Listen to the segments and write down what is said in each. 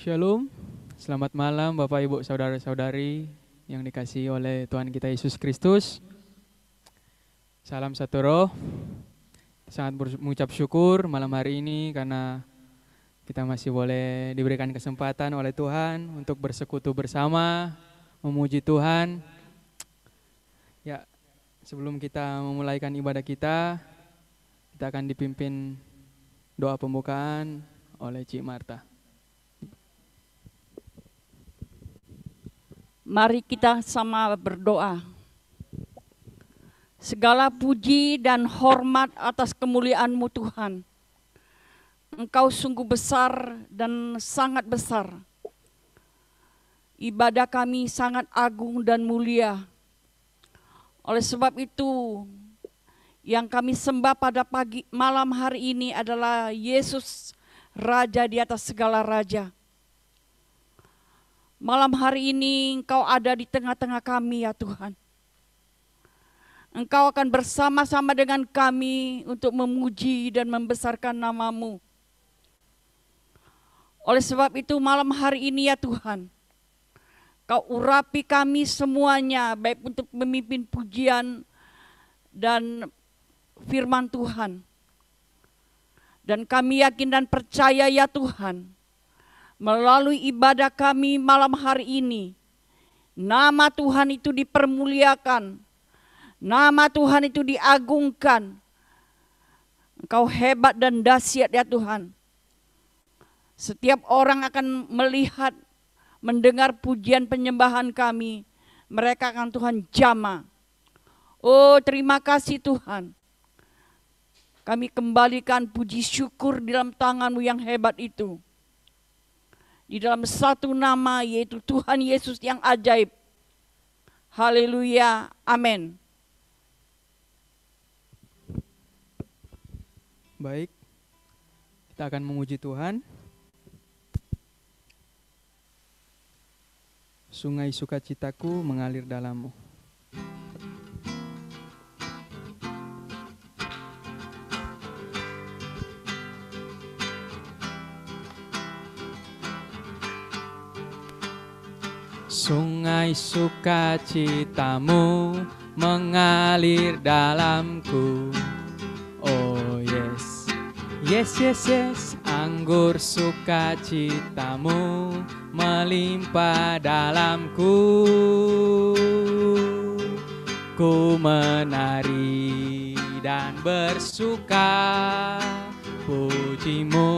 Shalom, selamat malam Bapak Ibu Saudara-saudari yang dikasihi oleh Tuhan kita Yesus Kristus. Salam satu roh, sangat mengucap syukur malam hari ini karena kita masih boleh diberikan kesempatan oleh Tuhan untuk bersekutu bersama, memuji Tuhan. Ya, sebelum kita memulaikan ibadah kita akan dipimpin doa pembukaan oleh Cik Marta. Mari kita sama berdoa. Segala puji dan hormat atas kemuliaan-Mu Tuhan. Engkau sungguh besar dan sangat besar. Ibadah kami sangat agung dan mulia. Oleh sebab itu, yang kami sembah pada malam hari ini adalah Yesus, Raja di atas segala raja. Malam hari ini Engkau ada di tengah-tengah kami ya Tuhan. Engkau akan bersama-sama dengan kami untuk memuji dan membesarkan nama-Mu. Oleh sebab itu malam hari ini ya Tuhan, Kau urapi kami semuanya, baik untuk memimpin pujian dan firman Tuhan. Dan kami yakin dan percaya ya Tuhan, melalui ibadah kami malam hari ini, nama Tuhan itu dipermuliakan, nama Tuhan itu diagungkan. Engkau hebat dan dahsyat ya Tuhan. Setiap orang akan melihat, mendengar pujian penyembahan kami, mereka akan Tuhan jamah. Oh terima kasih Tuhan. Kami kembalikan puji syukur di dalam tangan-Mu yang hebat itu. Di dalam satu nama yaitu Tuhan Yesus yang ajaib. Haleluya, amin. Baik, kita akan memuji Tuhan. Sungai sukacitaku mengalir dalam-Mu. Sungai sukacitamu mengalir dalamku. Oh yes, yes, yes, yes. Anggur sukacitamu melimpah dalamku. Ku menari dan bersuka, puji-Mu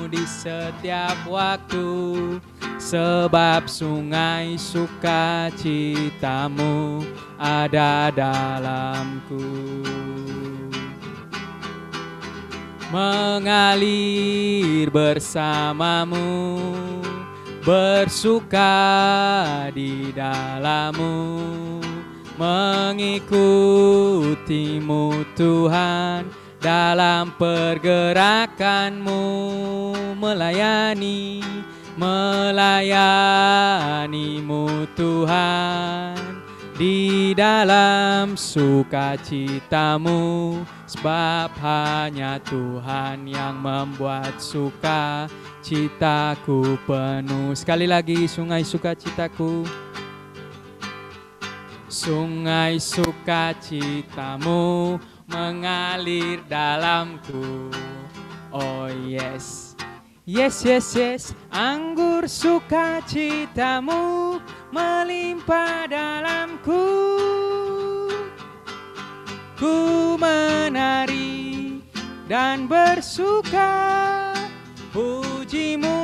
di setiap waktu. Sebab sungai sukacitamu ada dalamku. Mengalir bersama-Mu, bersuka di dalam-Mu, mengikuti-Mu Tuhan dalam pergerakan-Mu, melayani-Mu Tuhan di dalam sukacitamu, sebab hanya Tuhan yang membuat sukacitaku penuh. Sekali lagi, sungai sukacitaku. Sungai sukacitamu mengalir dalamku. Oh yes. Yes, yes, yes, anggur sukacitamu melimpah dalamku. Ku menari dan bersuka, puji-Mu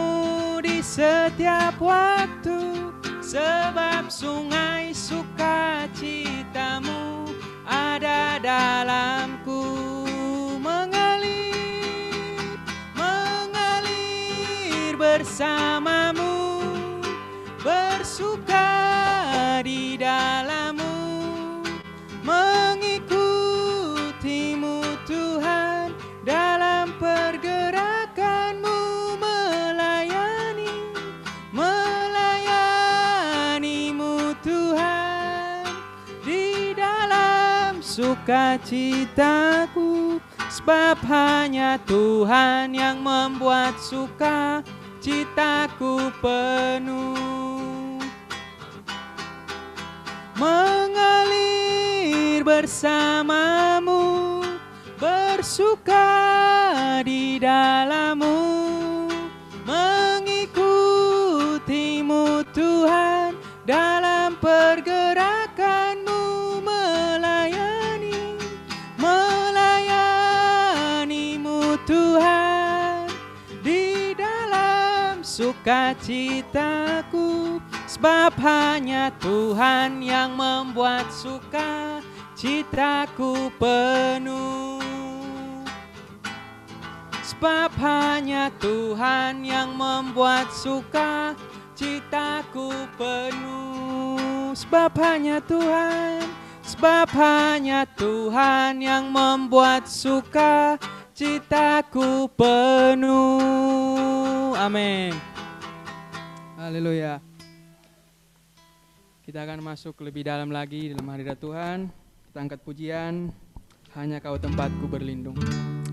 di setiap waktu. Sebab sungai sukacitamu ada dalamku. Bersama-Mu, bersuka di dalam-Mu, mengikuti-Mu Tuhan dalam pergerakan-Mu, melayani-Mu Tuhan di dalam sukacitaku, sebab hanya Tuhan yang membuat suka citaku penuh, mengalir bersamamu, bersuka di dalam-Mu, mengikutimu Tuhan dalam pergerakan-Mu, melayani-Mu Tuhan di dalam sukacitaku, sebab hanya Tuhan yang membuat sukacitaku penuh. Sebab hanya Tuhan yang membuat sukacitaku penuh. Sebab hanya Tuhan yang membuat sukacitaku penuh. Amin. Haleluya. Kita akan masuk lebih dalam lagi dalam hadirat Tuhan. Kita angkat pujian, hanya Kau tempatku berlindung.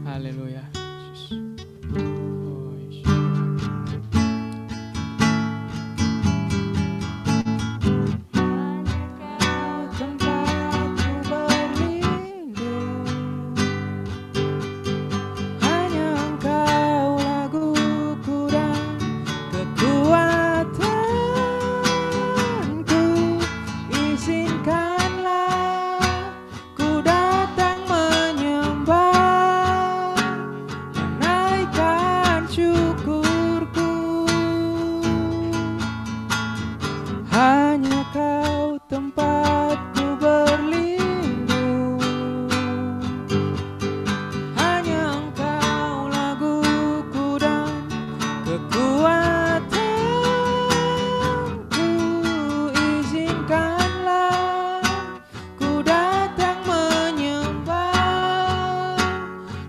Haleluya. Oh, Yesus. Kau tempatku berlindung, hanya Engkau laguku dan kekuatanku. Izinkanlah ku datang menyembah, menaikkan syukurku. Hanya Kau tempatku berlindung, hanya Engkau laguku dan kekuatanku. Izinkanlah ku datang menyembah,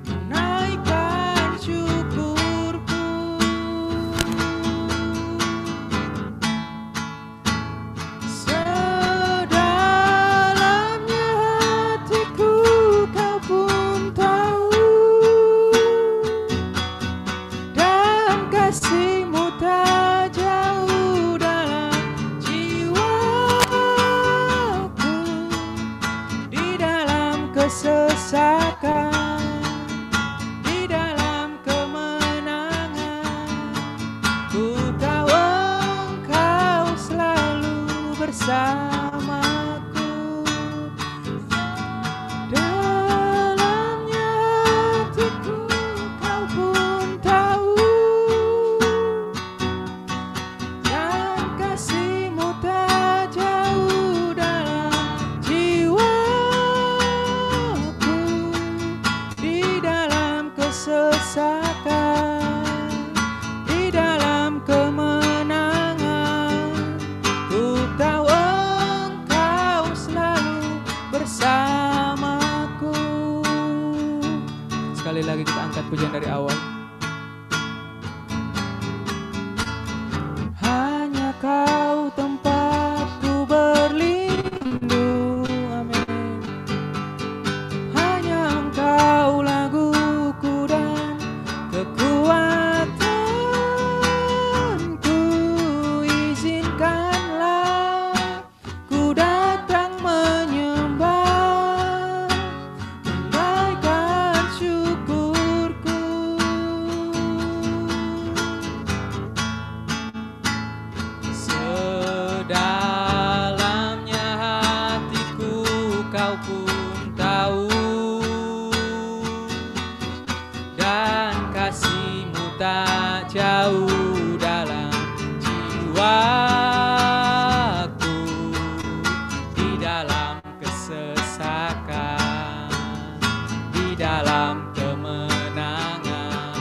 menaikkan syukurku. Sedalamnya hatiku Kau pun tahu, dan kasih-Mu tak jauh dalam jiwaku. Di dalam kesesakan, di dalam kemenangan, ku tahu Engkau selalu bersamaku. Dalamnya hatiku Kau pun tahu, dan kasih-Mu tak jauh dalam jiwaku. Di dalam kesesakan, di dalam kemenangan, ku tahu Engkau selalu bersamaku. Sekali lagi kita angkat pujian dari awal. Hanya Kau tempatku berlindung. Amin. Hanya Engkau laguku dan kekuatanku. Izinkanlah ku datang menyembah, menaikkan syukurku. Sedalamnya hatiku Kau pun tahu, dan kasih-Mu tak jauh dalam jiwaku. Di dalam kesesakan, di dalam kemenangan,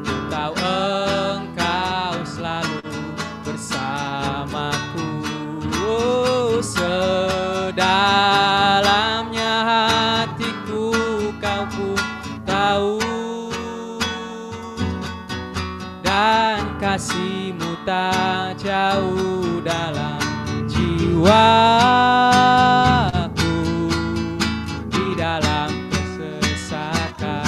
ku tahu Engkau selalu bersamaku. Oh, sedalamnya hatiku Kau pun tahu, dan kasih-Mu tak jauh dalam jiwaku. Di dalam kesesakan,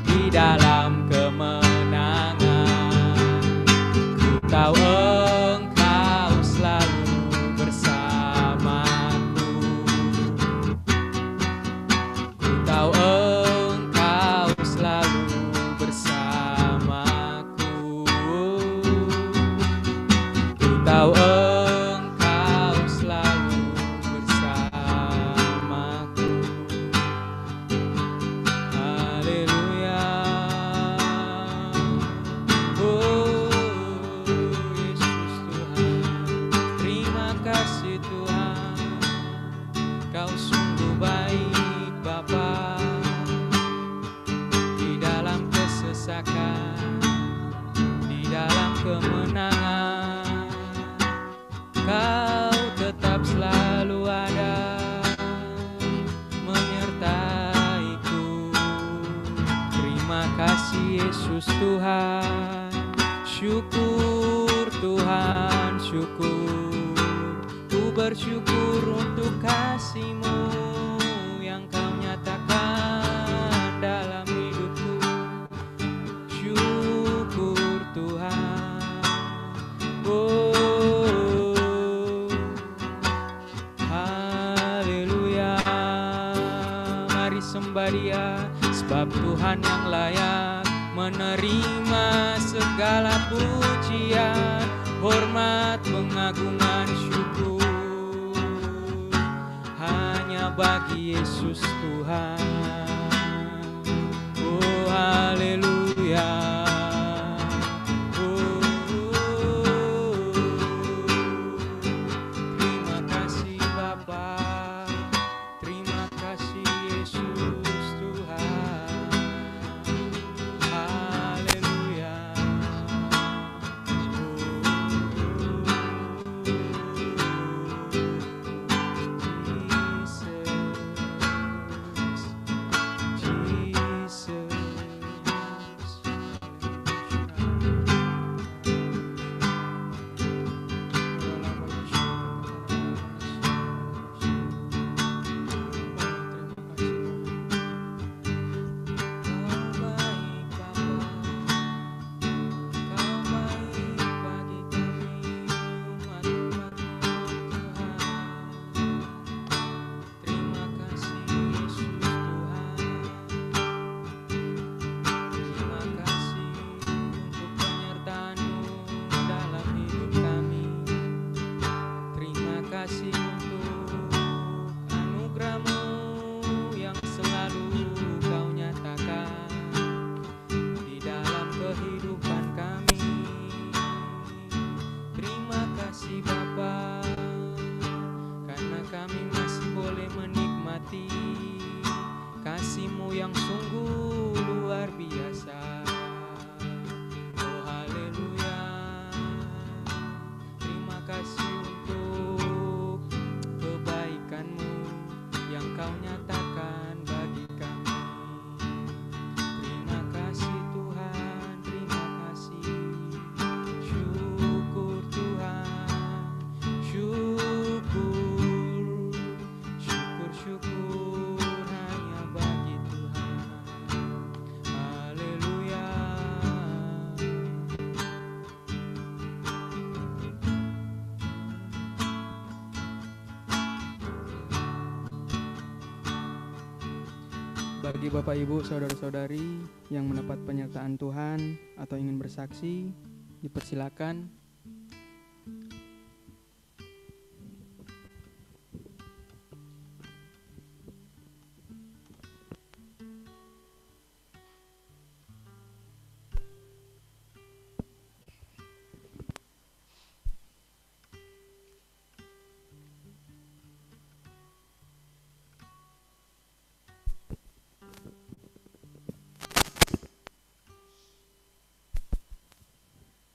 di dalam kemenangan, baik Bapa, di dalam kesesakan, di dalam kemenangan, Kau tetap selalu ada menyertaiku. Terima kasih Yesus Tuhan, syukur Tuhan, syukur. Ku bersyukur untuk kasih-Mu yang Kau nyatakan dalam hidupku. Syukur Tuhan. Oh, haleluya. Mari sembah Dia, sebab Tuhan yang layak menerima segala pujian, hormat, pengagungan, syukur hanya bagi Yesus Tuhan. Oh haleluya. Oh, terima kasih Bapa, terima kasih Yesus Tuhan. Haleluya. Kasih-Mu yang sungguh luar biasa. Oh haleluya. Terima kasih untuk kebaikan-Mu yang Kau nyatakan bagi kami. Terima kasih Tuhan, terima kasih. Syukur Tuhan, syukur, syukur, syukur hanya bagi Tuhan. Haleluya. Bagi Bapak Ibu, saudara-saudari yang mendapat penyertaan Tuhan atau ingin bersaksi, dipersilakan.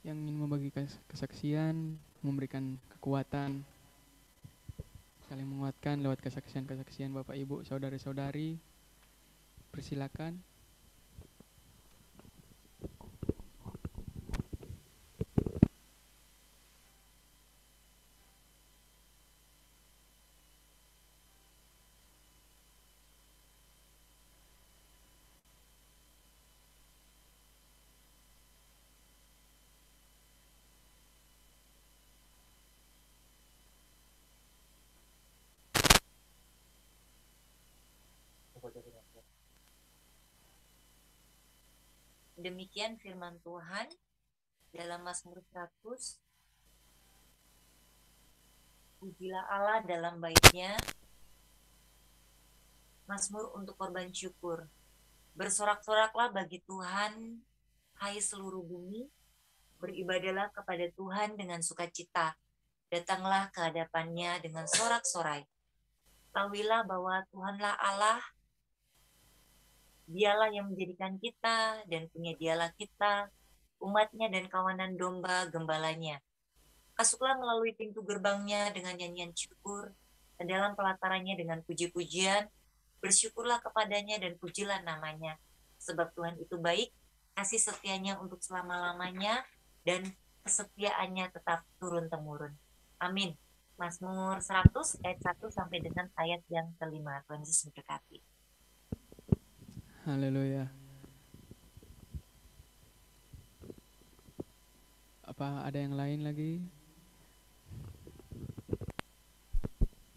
Yang ingin membagi kesaksian, memberikan kekuatan, saling menguatkan lewat kesaksian-kesaksian Bapak Ibu, saudara-saudari, persilakan. Demikian firman Tuhan dalam Mazmur 100. Pujilah Allah dalam baitnya. Mazmur untuk korban syukur. Bersorak-soraklah bagi Tuhan, hai seluruh bumi. Beribadahlah kepada Tuhan dengan sukacita. Datanglah ke hadapannya dengan sorak-sorai. Ketahuilah bahwa Tuhanlah Allah, Dialah yang menjadikan kita dan punya Dialah kita, umatnya dan kawanan domba gembalanya. Masuklah melalui pintu gerbangnya dengan nyanyian syukur, dan dalam pelatarannya dengan puji-pujian, bersyukurlah kepadanya dan pujilah namanya. Sebab Tuhan itu baik, kasih setianya untuk selama-lamanya, dan kesetiaannya tetap turun-temurun. Amin. Mazmur 100 ayat 1 sampai dengan ayat yang kelima. Tuhan Yesus memberkati. Haleluya. Apa ada yang lain lagi?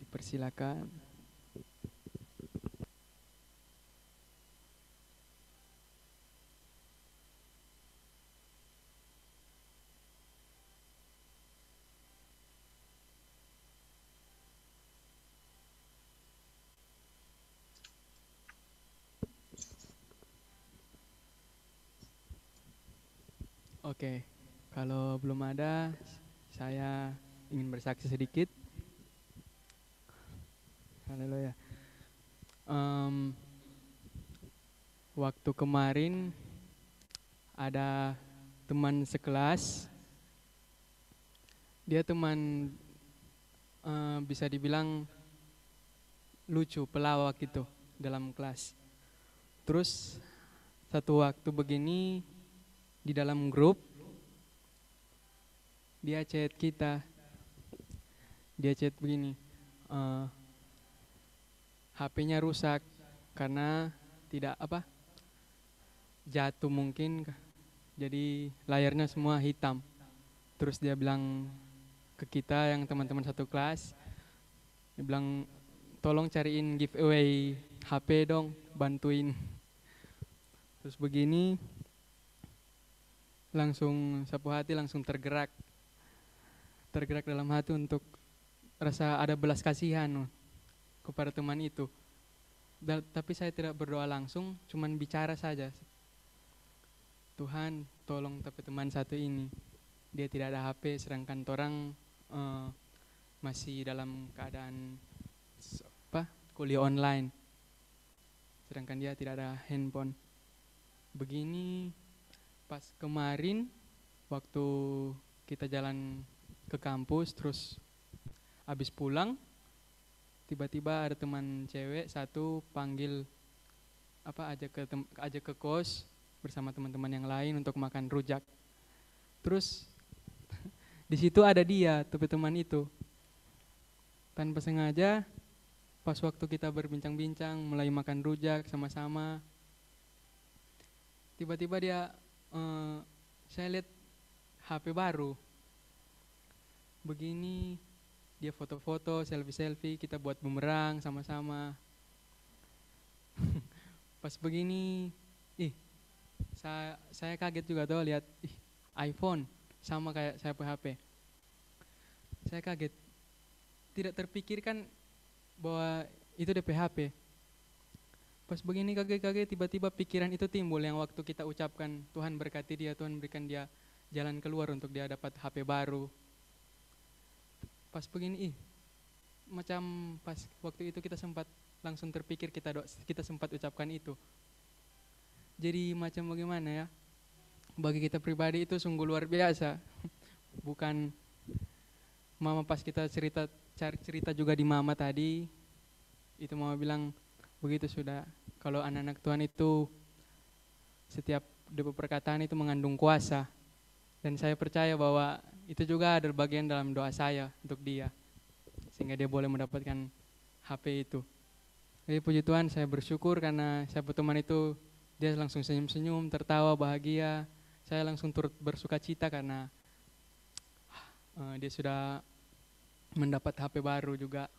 Dipersilakan. Oke, kalau belum ada, saya ingin bersaksi sedikit. Haleluya. Waktu kemarin ada teman sekelas, dia teman bisa dibilang lucu, pelawak gitu dalam kelas. Terus satu waktu begini di dalam grup dia chat kita, dia chat begini, HP-nya rusak karena tidak jatuh mungkin, jadi layarnya semua hitam. Terus dia bilang ke kita yang teman-teman satu kelas, dia bilang tolong cariin giveaway HP dong, bantuin. Terus begini langsung sapu hati, langsung tergerak dalam hati untuk rasa ada belas kasihan kepada teman itu. Tapi saya tidak berdoa langsung, cuman bicara saja. Tuhan, tolong tapi teman satu ini, dia tidak ada HP, sedangkan orang masih dalam keadaan kuliah online, sedangkan dia tidak ada handphone. Begini pas kemarin waktu kita jalan ke kampus, terus habis pulang tiba-tiba ada teman cewek satu panggil ajak ke kos bersama teman-teman yang lain untuk makan rujak. Terus di situ ada dia, teman itu. Tanpa sengaja pas waktu kita berbincang-bincang mulai makan rujak sama-sama, tiba-tiba dia saya lihat HP baru. Begini dia foto-foto, selfie-selfie, kita buat bumerang sama-sama. Pas begini, saya kaget juga tuh lihat iPhone sama kayak saya punya HP. Saya kaget, tidak terpikirkan bahwa itu DP HP. Pas begini kaget-kaget, tiba-tiba pikiran itu timbul yang waktu kita ucapkan Tuhan berkati dia, Tuhan berikan dia jalan keluar untuk dia dapat HP baru. Pas begini, macam pas waktu itu kita sempat langsung terpikir, kita sempat ucapkan itu. Jadi macam bagaimana ya, bagi kita pribadi itu sungguh luar biasa. Bukan mama pas kita cari cerita juga di mama tadi, itu mama bilang begitu sudah, kalau anak-anak Tuhan itu setiap perkataan itu mengandung kuasa. Dan saya percaya bahwa itu juga ada bagian dalam doa saya untuk dia, sehingga dia boleh mendapatkan HP itu. Jadi puji Tuhan, saya bersyukur karena saya teman itu, dia langsung senyum-senyum, tertawa, bahagia. Saya langsung turut bersuka cita karena dia sudah mendapat HP baru juga.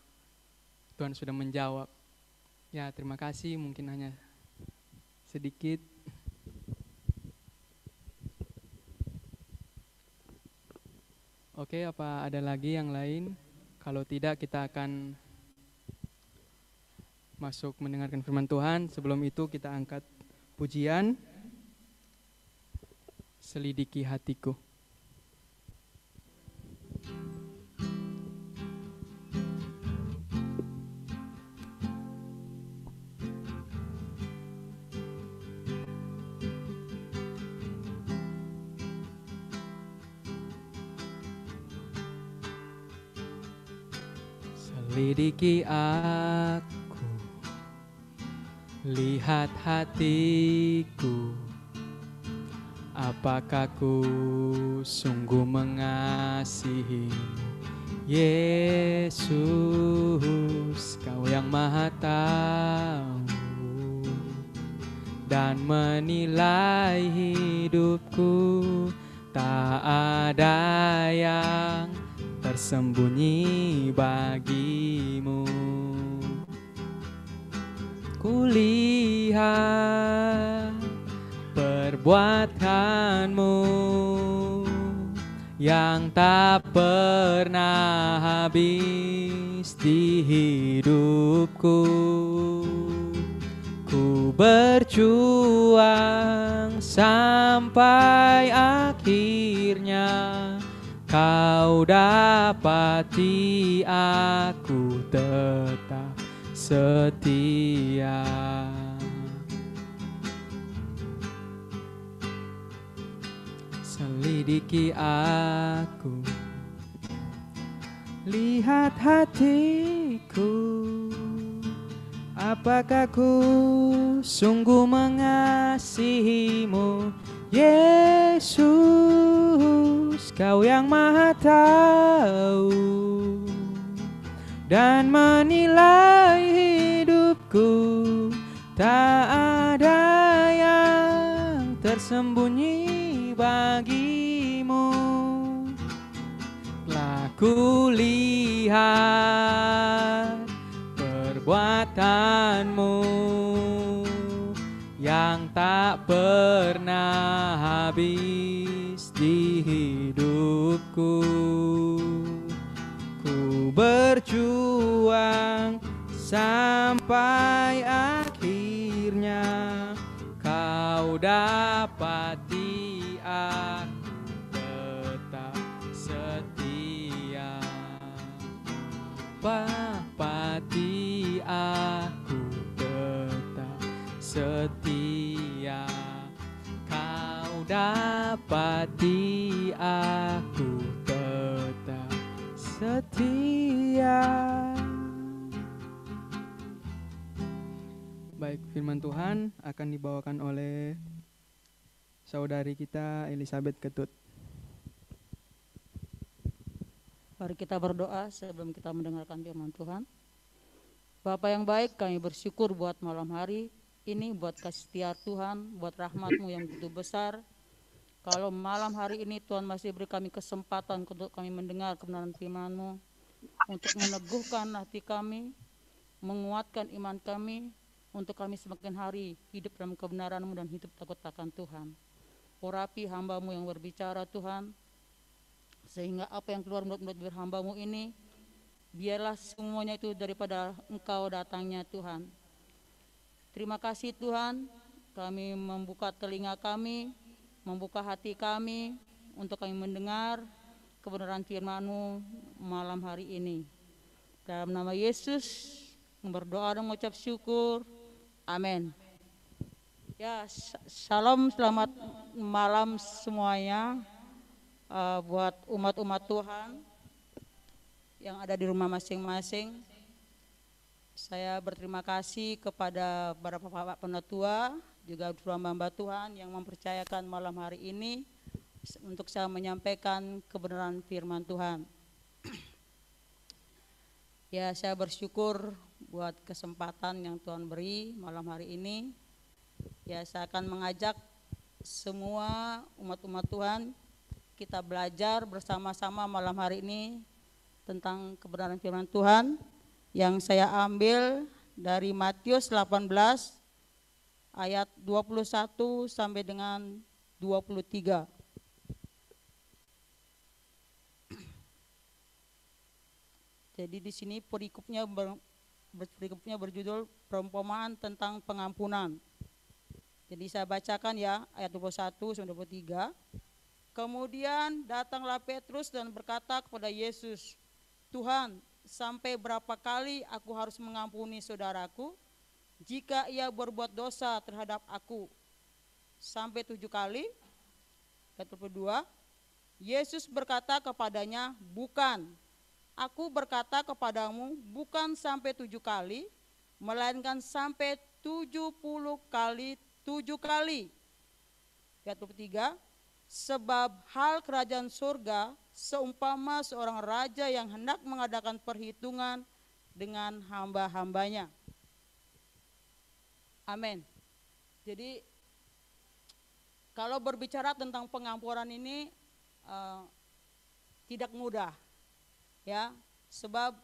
Tuhan sudah menjawab. Ya, terima kasih, mungkin hanya sedikit. Oke, apa ada lagi yang lain? Kalau tidak, kita akan masuk mendengarkan firman Tuhan. Sebelum itu kita angkat pujian, Selidiki Hatiku. Selidiki aku, lihat hatiku, apakah ku sungguh mengasihi Yesus, Kau yang Maha Tahu dan menilai hidupku. Tak ada yang tersembunyi bagimu. Kulihat perbuatanmu yang tak pernah habis di hidupku. Ku berjuang sampai akhirnya Kau dapati aku tetap setia. Selidiki aku, lihat hatiku, apakah ku sungguh mengasihimu Yesus, Kau yang Maha Tahu dan menilai hidupku. Tak ada yang tersembunyi bagimu. Telah kulihat perbuatanmu yang tak pernah habis di hidupku. Ku berjuang sampai akhirnya Kau dapati aku tetap setia. Dapati aku tetap setia. Kau dapati aku tetap setia. Baik, firman Tuhan akan dibawakan oleh saudari kita Elizabeth Ketut. Mari kita berdoa sebelum kita mendengarkan firman Tuhan. Bapa yang baik, kami bersyukur buat malam hari ini, buat kasih setia Tuhan, buat rahmat-Mu yang begitu besar. Kalau malam hari ini Tuhan masih beri kami kesempatan untuk kami mendengar kebenaran firman-Mu, untuk meneguhkan hati kami, menguatkan iman kami, untuk kami semakin hari hidup dalam kebenaran-Mu dan hidup takut akan Tuhan. Urapi hamba-Mu yang berbicara Tuhan, sehingga apa yang keluar mulut-mulut hamba-Mu ini, biarlah semuanya itu daripada Engkau datangnya Tuhan. Terima kasih Tuhan, kami membuka telinga kami, membuka hati kami, untuk kami mendengar kebenaran firman-Mu malam hari ini. Dalam nama Yesus, berdoa dan mengucap syukur. Amin. Ya, salam, selamat malam semuanya, buat umat-umat Tuhan yang ada di rumah masing-masing. Saya berterima kasih kepada para bapak penatua, juga hamba-hamba Tuhan yang mempercayakan malam hari ini untuk saya menyampaikan kebenaran firman Tuhan. Ya, saya bersyukur buat kesempatan yang Tuhan beri malam hari ini. Ya, saya akan mengajak semua umat-umat Tuhan kita belajar bersama-sama malam hari ini tentang kebenaran firman Tuhan yang saya ambil dari Matius 18 ayat 21 sampai dengan 23. Jadi di sini perikopnya berjudul perumpamaan tentang pengampunan. Jadi saya bacakan ya ayat 21 sampai 23. Kemudian datanglah Petrus dan berkata kepada Yesus, Tuhan, sampai berapa kali aku harus mengampuni saudaraku jika ia berbuat dosa terhadap aku? Sampai 7 kali? Ayat 22. Yesus berkata kepadanya, bukan, aku berkata kepadamu bukan sampai 7 kali, melainkan sampai 70 kali 7 kali. Ayat 23, sebab hal kerajaan surga seumpama seorang raja yang hendak mengadakan perhitungan dengan hamba-hambanya. Amin. Jadi kalau berbicara tentang pengampunan ini tidak mudah, ya, sebab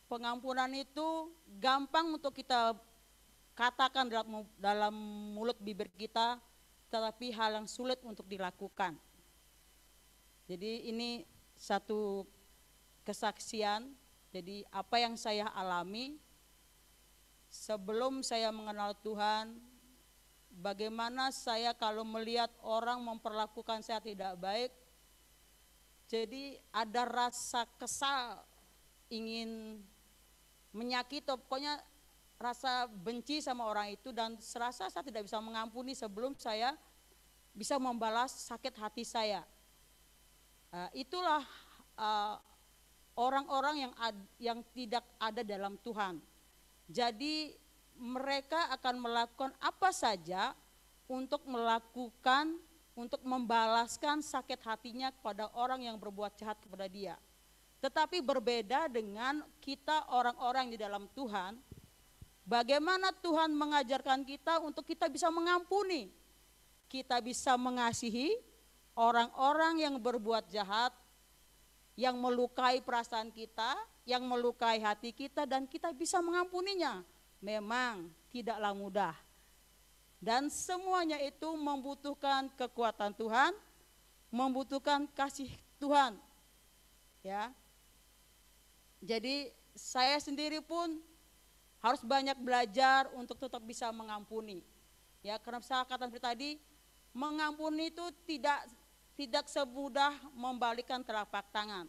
pengampunan itu gampang untuk kita katakan dalam mulut bibir kita, tetapi hal yang sulit untuk dilakukan. Jadi ini satu kesaksian. Jadi apa yang saya alami sebelum saya mengenal Tuhan, bagaimana saya kalau melihat orang memperlakukan saya tidak baik, jadi ada rasa kesal, ingin menyakiti, pokoknya rasa benci sama orang itu, dan serasa saya tidak bisa mengampuni sebelum saya bisa membalas sakit hati saya. Itulah orang-orang yang tidak ada dalam Tuhan. Jadi mereka akan melakukan apa saja untuk membalaskan sakit hatinya kepada orang yang berbuat jahat kepada dia. Tetapi berbeda dengan kita orang-orang di dalam Tuhan, bagaimana Tuhan mengajarkan kita untuk kita bisa mengampuni, kita bisa mengasihi orang-orang yang berbuat jahat, yang melukai perasaan kita, yang melukai hati kita, dan kita bisa mengampuninya. Memang tidaklah mudah. Dan semuanya itu membutuhkan kekuatan Tuhan, membutuhkan kasih Tuhan. Ya. Jadi saya sendiri pun harus banyak belajar untuk tetap bisa mengampuni. Ya, karena saya katakan tadi, mengampuni itu tidak semudah membalikkan telapak tangan.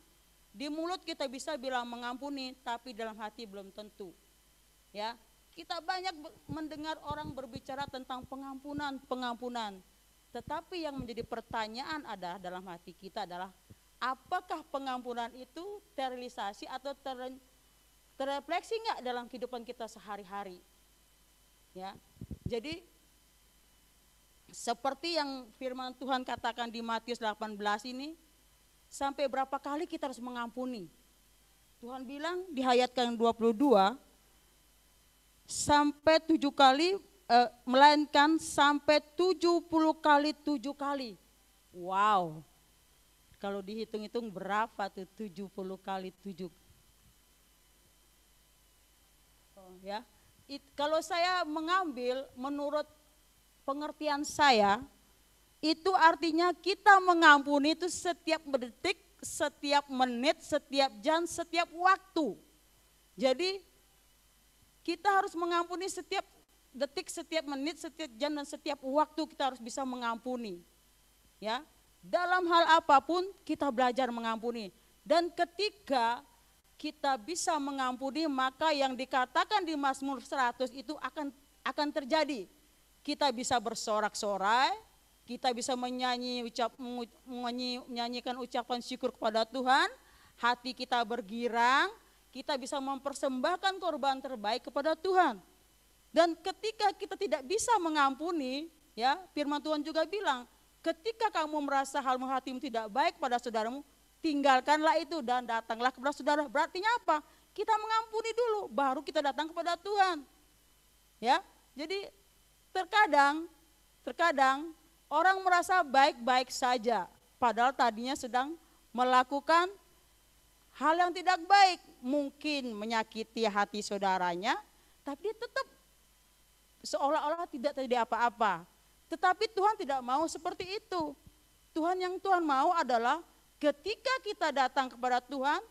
Di mulut kita bisa bilang mengampuni, tapi dalam hati belum tentu. Ya, kita banyak mendengar orang berbicara tentang pengampunan. Tetapi yang menjadi pertanyaan ada dalam hati kita adalah, apakah pengampunan itu terrealisasi atau terrefleksi enggak dalam kehidupan kita sehari-hari? Ya. Jadi seperti yang firman Tuhan katakan di Matius 18 ini, sampai berapa kali kita harus mengampuni? Tuhan bilang di ayat yang 22, sampai 7 kali, melainkan sampai 70 kali 7 kali. Wow, kalau dihitung-hitung berapa tuh 70 kali 7? Ya, kalau saya mengambil menurut pengertian saya, itu artinya kita mengampuni itu setiap detik, setiap menit, setiap jam, setiap waktu. Jadi kita harus mengampuni setiap detik, setiap menit, setiap jam, dan setiap waktu kita harus bisa mengampuni. Ya, dalam hal apapun kita belajar mengampuni. Dan ketika kita bisa mengampuni, maka yang dikatakan di Mazmur 100 itu akan terjadi. Kita bisa bersorak-sorai, kita bisa menyanyikan ucapan syukur kepada Tuhan, hati kita bergirang, kita bisa mempersembahkan korban terbaik kepada Tuhan. Dan ketika kita tidak bisa mengampuni, ya, firman Tuhan juga bilang, ketika kamu merasa hatimu tidak baik pada saudaramu, tinggalkanlah itu dan datanglah kepada saudara. Berartinya apa? Kita mengampuni dulu, baru kita datang kepada Tuhan. Ya, jadi terkadang orang merasa baik-baik saja, padahal tadinya sedang melakukan hal yang tidak baik, mungkin menyakiti hati saudaranya, tapi dia tetap seolah-olah tidak terjadi apa-apa. Tetapi Tuhan tidak mau seperti itu. Yang Tuhan mau adalah ketika kita datang kepada Tuhan,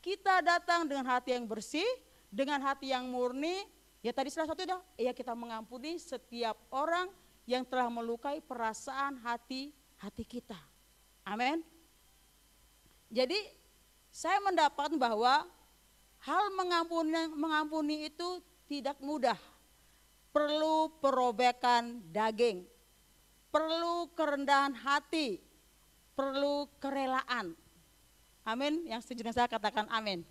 kita datang dengan hati yang bersih, dengan hati yang murni. Ya tadi salah satu adalah, ya kita mengampuni setiap orang yang telah melukai perasaan hati kita. Amin. Jadi saya mendapatkan bahwa hal mengampuni itu tidak mudah. Perlu perobekan daging, perlu kerendahan hati, perlu kerelaan. Amin. Yang setuju dengan saya katakan amin.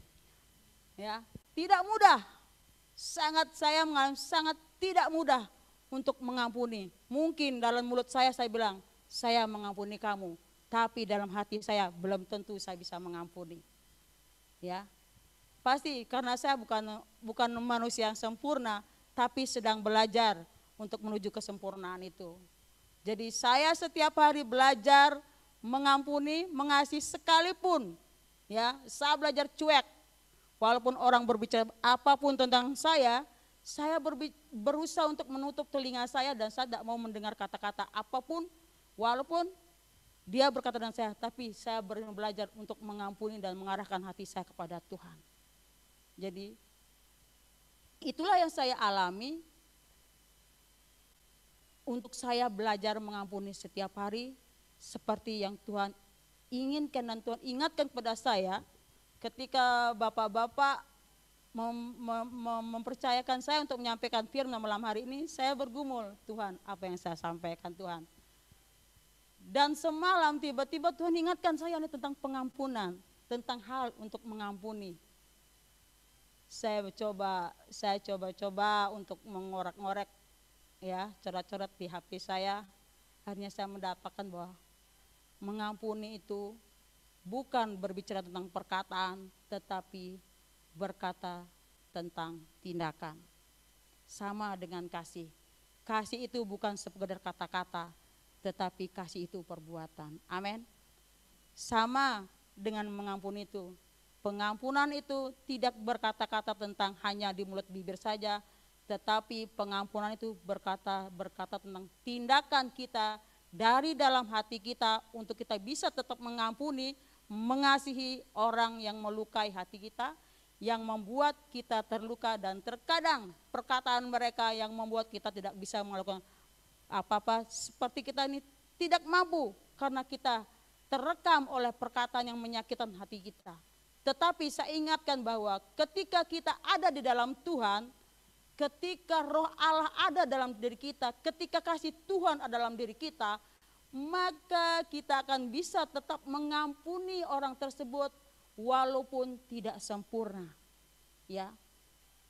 Ya, tidak mudah. Saya mengalami sangat tidak mudah untuk mengampuni. Mungkin dalam mulut saya bilang, saya mengampuni kamu, tapi dalam hati saya belum tentu saya bisa mengampuni. Ya. Pasti karena saya bukan manusia yang sempurna, tapi sedang belajar untuk menuju kesempurnaan itu. Jadi saya setiap hari belajar mengampuni, mengasihi sekalipun. Ya, saya belajar cuek. Walaupun orang berbicara apapun tentang saya berusaha untuk menutup telinga saya dan saya tidak mau mendengar kata-kata apapun. Walaupun dia berkata dengan saya, tapi saya belajar untuk mengampuni dan mengarahkan hati saya kepada Tuhan. Jadi itulah yang saya alami. Untuk saya belajar mengampuni setiap hari seperti yang Tuhan inginkan dan Tuhan ingatkan kepada saya ketika bapak-bapak mempercayakan saya untuk menyampaikan firman malam hari ini. Saya bergumul, Tuhan apa yang saya sampaikan Tuhan. Dan semalam tiba-tiba Tuhan ingatkan saya tentang pengampunan, tentang hal untuk mengampuni. Saya coba untuk mengorek-ngorek ya, coret-coret di HP saya. Akhirnya saya mendapatkan bahwa mengampuni itu bukan berbicara tentang perkataan, tetapi berkata tentang tindakan. Sama dengan kasih. Kasih itu bukan sekedar kata-kata, tetapi kasih itu perbuatan. Amin. Sama dengan mengampuni itu. Pengampunan itu tidak berkata-kata tentang hanya di mulut bibir saja, tetapi pengampunan itu berkata tentang tindakan kita dari dalam hati kita untuk kita bisa tetap mengampuni, mengasihi orang yang melukai hati kita, yang membuat kita terluka, dan terkadang perkataan mereka yang membuat kita tidak bisa melakukan apa-apa, seperti kita ini tidak mampu karena kita terekam oleh perkataan yang menyakitkan hati kita. Tetapi saya ingatkan bahwa ketika kita ada di dalam Tuhan, ketika roh Allah ada dalam diri kita, ketika kasih Tuhan ada dalam diri kita, maka kita akan bisa tetap mengampuni orang tersebut walaupun tidak sempurna. Ya,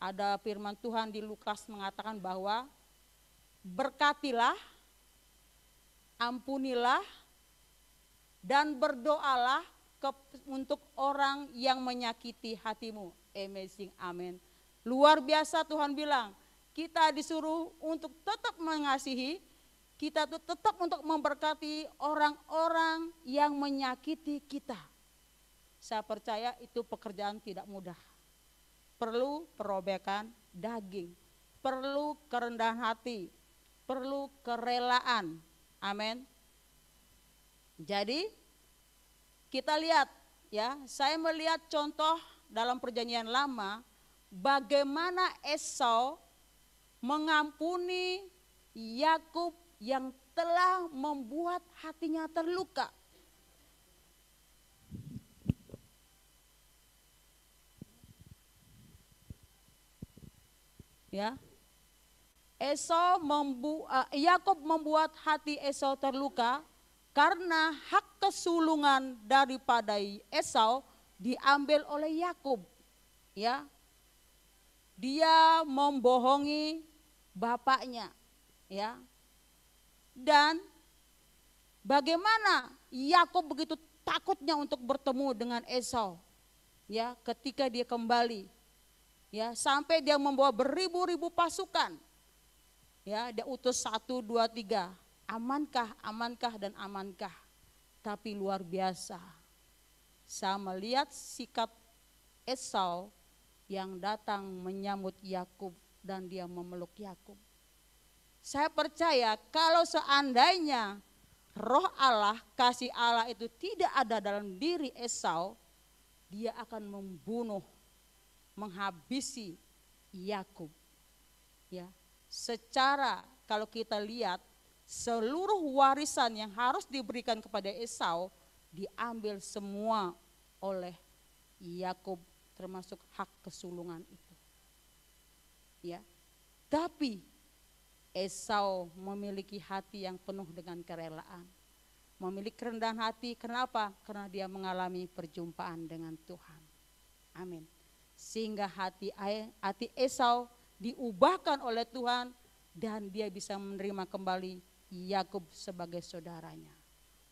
ada firman Tuhan di Lukas mengatakan bahwa berkatilah, ampunilah, dan berdoalah untuk orang yang menyakiti hatimu. Amazing, amin. Luar biasa Tuhan bilang, kita disuruh untuk tetap mengasihi, kita tetap untuk memberkati orang-orang yang menyakiti kita. Saya percaya itu pekerjaan tidak mudah. Perlu perobekan daging, perlu kerendahan hati, perlu kerelaan. Amin. Jadi kita lihat ya, saya melihat contoh dalam perjanjian lama bagaimana Esau mengampuni Yakub yang telah membuat hatinya terluka. Ya, Yakub membuat hati Esau terluka karena hak kesulungan daripada Esau diambil oleh Yakub. Ya, dia membohongi bapaknya. Ya, dan bagaimana Yakub begitu takutnya untuk bertemu dengan Esau. Ya, ketika dia kembali. Ya, sampai dia membawa beribu-ribu pasukan. Ya, dia utus 1, 2, 3. Amankah, amankah, dan amankah. Tapi luar biasa. Saya melihat sikap Esau yang datang menyambut Yakub dan dia memeluk Yakub. Saya percaya kalau seandainya roh Allah, kasih Allah itu tidak ada dalam diri Esau, dia akan membunuh, menghabisi Yakub. Ya, secara kalau kita lihat seluruh warisan yang harus diberikan kepada Esau diambil semua oleh Yakub, termasuk hak kesulungan itu. Ya, tapi Esau memiliki hati yang penuh dengan kerelaan. memiliki kerendahan hati. Kenapa? Karena dia mengalami perjumpaan dengan Tuhan. Amin. Sehingga hati Esau diubahkan oleh Tuhan dan dia bisa menerima kembali Yakub sebagai saudaranya,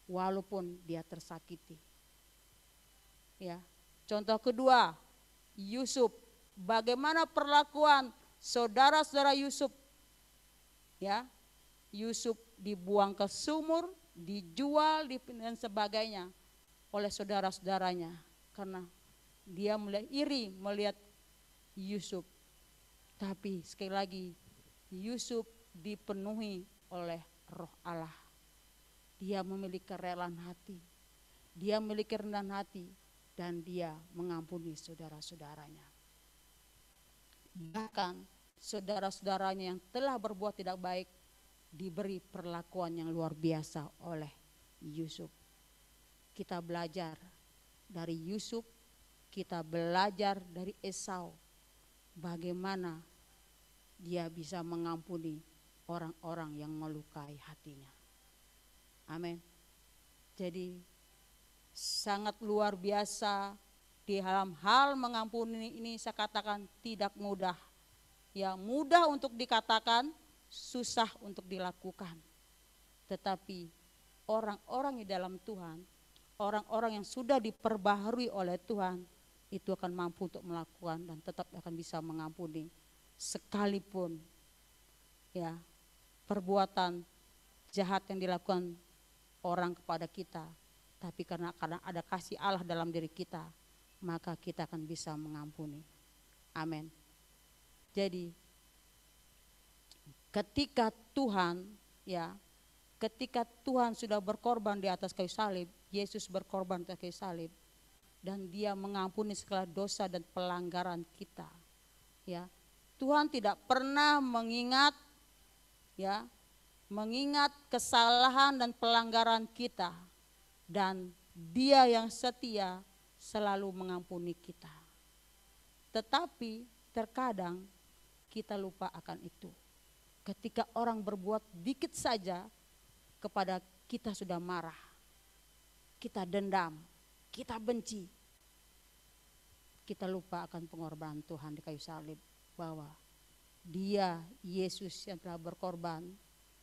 walaupun dia tersakiti. Ya. Contoh kedua, Yusuf. Bagaimana perlakuan saudara-saudara Yusuf? Ya, Yusuf dibuang ke sumur, dijual, dan sebagainya oleh saudara-saudaranya karena dia mulai iri melihat Yusuf. Tapi sekali lagi, Yusuf dipenuhi oleh Roh Allah. Dia memiliki kerelaan hati, dia memiliki kerendahan hati, dan dia mengampuni saudara-saudaranya. Bahkan saudara-saudaranya yang telah berbuat tidak baik diberi perlakuan yang luar biasa oleh Yusuf. Kita belajar dari Yusuf, kita belajar dari Esau, bagaimana dia bisa mengampuni orang-orang yang melukai hatinya. Amin. Jadi sangat luar biasa di dalam hal mengampuni ini, saya katakan tidak mudah. Ya, mudah untuk dikatakan, susah untuk dilakukan. Tetapi orang-orang di dalam Tuhan, orang-orang yang sudah diperbaharui oleh Tuhan, itu akan mampu untuk melakukan dan tetap akan bisa mengampuni. Sekalipun ya perbuatan jahat yang dilakukan orang kepada kita, tapi karena ada kasih Allah dalam diri kita, maka kita akan bisa mengampuni. Amin. Jadi ketika Tuhan sudah berkorban di atas kayu salib, Yesus berkorban di atas kayu salib, dan dia mengampuni segala dosa dan pelanggaran kita. Ya, Tuhan tidak pernah mengingat kesalahan dan pelanggaran kita, dan Dia yang setia selalu mengampuni kita. Tetapi terkadang kita lupa akan itu. Ketika orang berbuat dikit saja kepada kita sudah marah, kita dendam, kita benci. Kita lupa akan pengorbanan Tuhan di kayu salib, bahwa Dia, Yesus yang telah berkorban,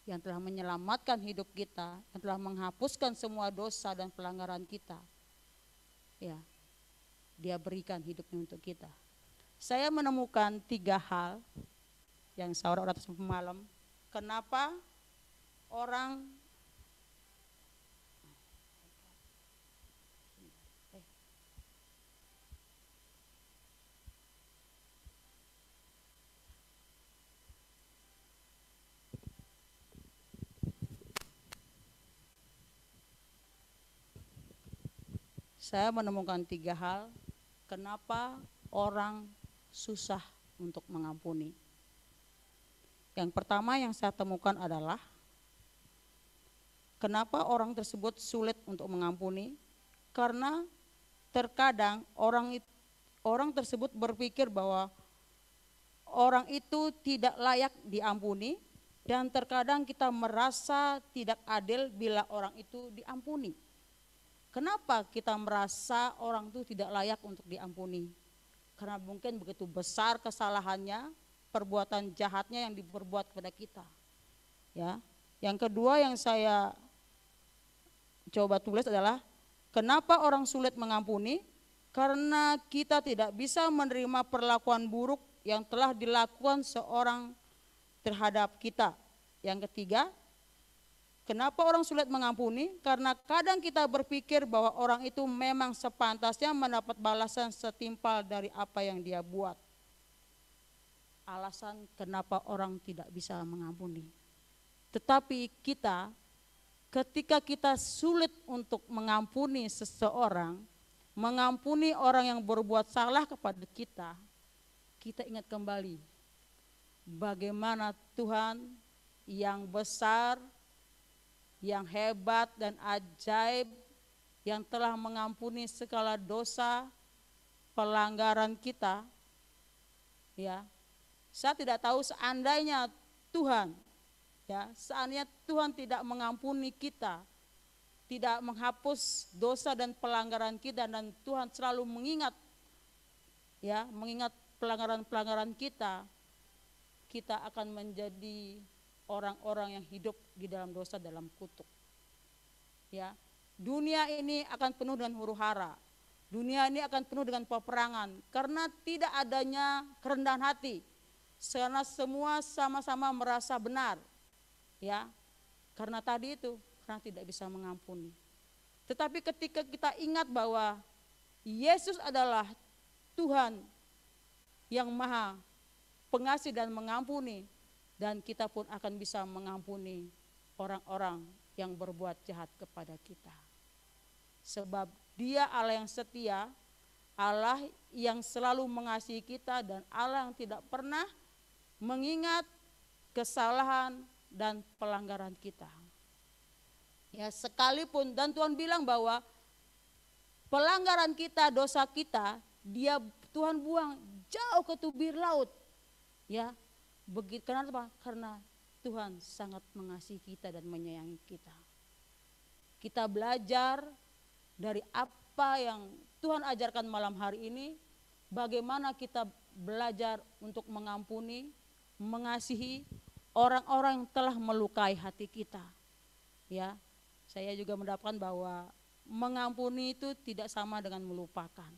yang telah menyelamatkan hidup kita, yang telah menghapuskan semua dosa dan pelanggaran kita. Ya, Dia berikan hidupnya untuk kita. Saya menemukan 3 hal yang saudara atas malam. Kenapa orang saya menemukan 3 hal kenapa orang susah untuk mengampuni. Yang pertama yang saya temukan adalah kenapa orang tersebut sulit untuk mengampuni, karena terkadang orang tersebut berpikir bahwa orang itu tidak layak diampuni, dan terkadang kita merasa tidak adil bila orang itu diampuni. Kenapa kita merasa orang itu tidak layak untuk diampuni? Karena mungkin begitu besar kesalahannya, perbuatan jahatnya yang diperbuat kepada kita. Ya. Yang kedua yang saya coba tulis adalah kenapa orang sulit mengampuni? Karena kita tidak bisa menerima perlakuan buruk yang telah dilakukan seorang terhadap kita. Yang ketiga, kenapa orang sulit mengampuni? Karena kadang kita berpikir bahwa orang itu memang sepantasnya mendapat balasan setimpal dari apa yang dia buat. Alasan kenapa orang tidak bisa mengampuni. Tetapi ketika kita sulit untuk mengampuni seseorang, mengampuni orang yang berbuat salah kepada kita, kita ingat kembali bagaimana Tuhan yang besar, yang hebat dan ajaib, yang telah mengampuni segala dosa, pelanggaran kita. Ya, saya tidak tahu seandainya Tuhan tidak mengampuni kita, tidak menghapus dosa dan pelanggaran kita, dan Tuhan selalu mengingat, ya, mengingat pelanggaran-pelanggaran kita, kita akan menjadi orang-orang yang hidup di dalam dosa, dalam kutuk. Ya, dunia ini akan penuh dengan huru-hara. Dunia ini akan penuh dengan peperangan karena tidak adanya kerendahan hati. Karena semua sama-sama merasa benar. Ya. Karena tadi itu, karena tidak bisa mengampuni. Tetapi ketika kita ingat bahwa Yesus adalah Tuhan yang Maha Pengasih dan mengampuni, dan kita pun akan bisa mengampuni orang-orang yang berbuat jahat kepada kita. Sebab Dia Allah yang setia, Allah yang selalu mengasihi kita, dan Allah yang tidak pernah mengingat kesalahan dan pelanggaran kita. Ya, sekalipun, dan Tuhan bilang bahwa pelanggaran kita, dosa kita, Tuhan buang jauh ke tubir laut. Ya, begitu. Kenapa? Karena Tuhan sangat mengasihi kita dan menyayangi kita. Kita belajar dari apa yang Tuhan ajarkan malam hari ini, bagaimana kita belajar untuk mengampuni, mengasihi orang-orang yang telah melukai hati kita. Ya, saya juga mendapatkan bahwa mengampuni itu tidak sama dengan melupakan.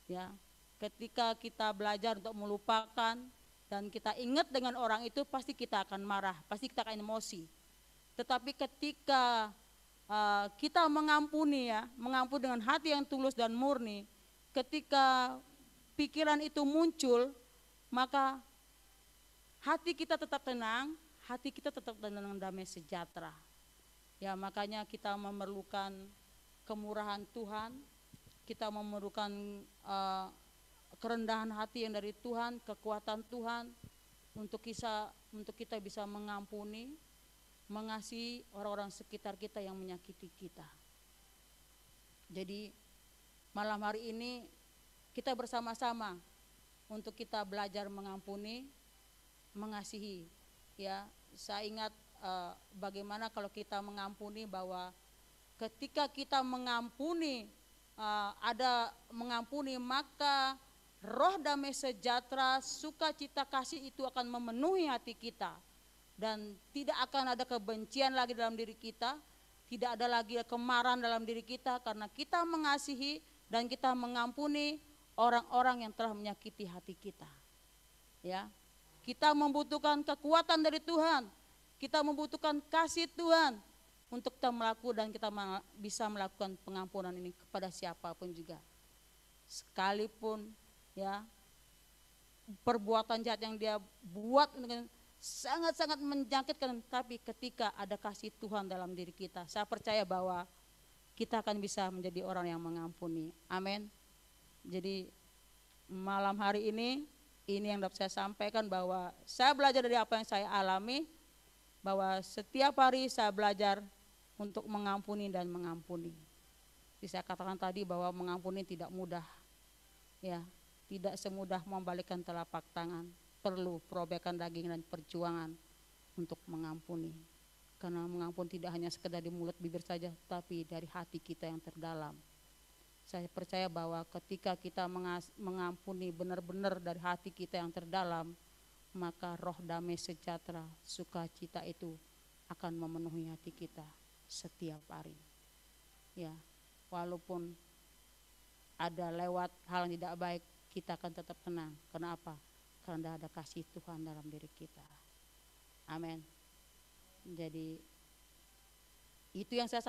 Ya, ketika kita belajar untuk melupakan dan kita ingat dengan orang itu, pasti kita akan marah, pasti kita akan emosi. Tetapi ketika kita mengampuni, ya, mengampuni dengan hati yang tulus dan murni, ketika pikiran itu muncul, maka hati kita tetap tenang, hati kita tetap tenang, damai sejahtera. Ya, makanya kita memerlukan kemurahan Tuhan, kita memerlukan kerendahan hati yang dari Tuhan, kekuatan Tuhan untuk kita bisa mengampuni, mengasihi orang-orang sekitar kita yang menyakiti kita. Jadi malam hari ini kita bersama-sama untuk kita belajar mengampuni, mengasihi. Ya, saya ingat bagaimana kalau kita mengampuni, bahwa ketika kita mengampuni, maka roh damai sejahtera, sukacita, kasih itu akan memenuhi hati kita. Dan tidak akan ada kebencian lagi dalam diri kita, tidak ada lagi kemarahan dalam diri kita, karena kita mengasihi dan kita mengampuni orang-orang yang telah menyakiti hati kita. Ya, kita membutuhkan kekuatan dari Tuhan, kita membutuhkan kasih Tuhan untuk kita melakukan, dan kita bisa melakukan pengampunan ini kepada siapapun juga. Sekalipun, ya, perbuatan jahat yang dia buat sangat-sangat menyakitkan, tapi ketika ada kasih Tuhan dalam diri kita, saya percaya bahwa kita akan bisa menjadi orang yang mengampuni. Amin. Jadi malam hari ini yang dapat saya sampaikan, bahwa saya belajar dari apa yang saya alami, bahwa setiap hari saya belajar untuk mengampuni dan mengampuni. Jadi saya katakan tadi bahwa mengampuni tidak mudah, ya, tidak semudah membalikkan telapak tangan. Perlu perobekan daging dan perjuangan untuk mengampuni. Karena mengampuni tidak hanya sekedar di mulut bibir saja, tapi dari hati kita yang terdalam. Saya percaya bahwa ketika kita mengampuni benar-benar dari hati kita yang terdalam, maka roh damai sejahtera, sukacita itu akan memenuhi hati kita setiap hari. Ya, walaupun ada lewat hal yang tidak baik, kita akan tetap tenang. Kenapa? Karena ada kasih Tuhan dalam diri kita. Amin. Jadi itu yang saya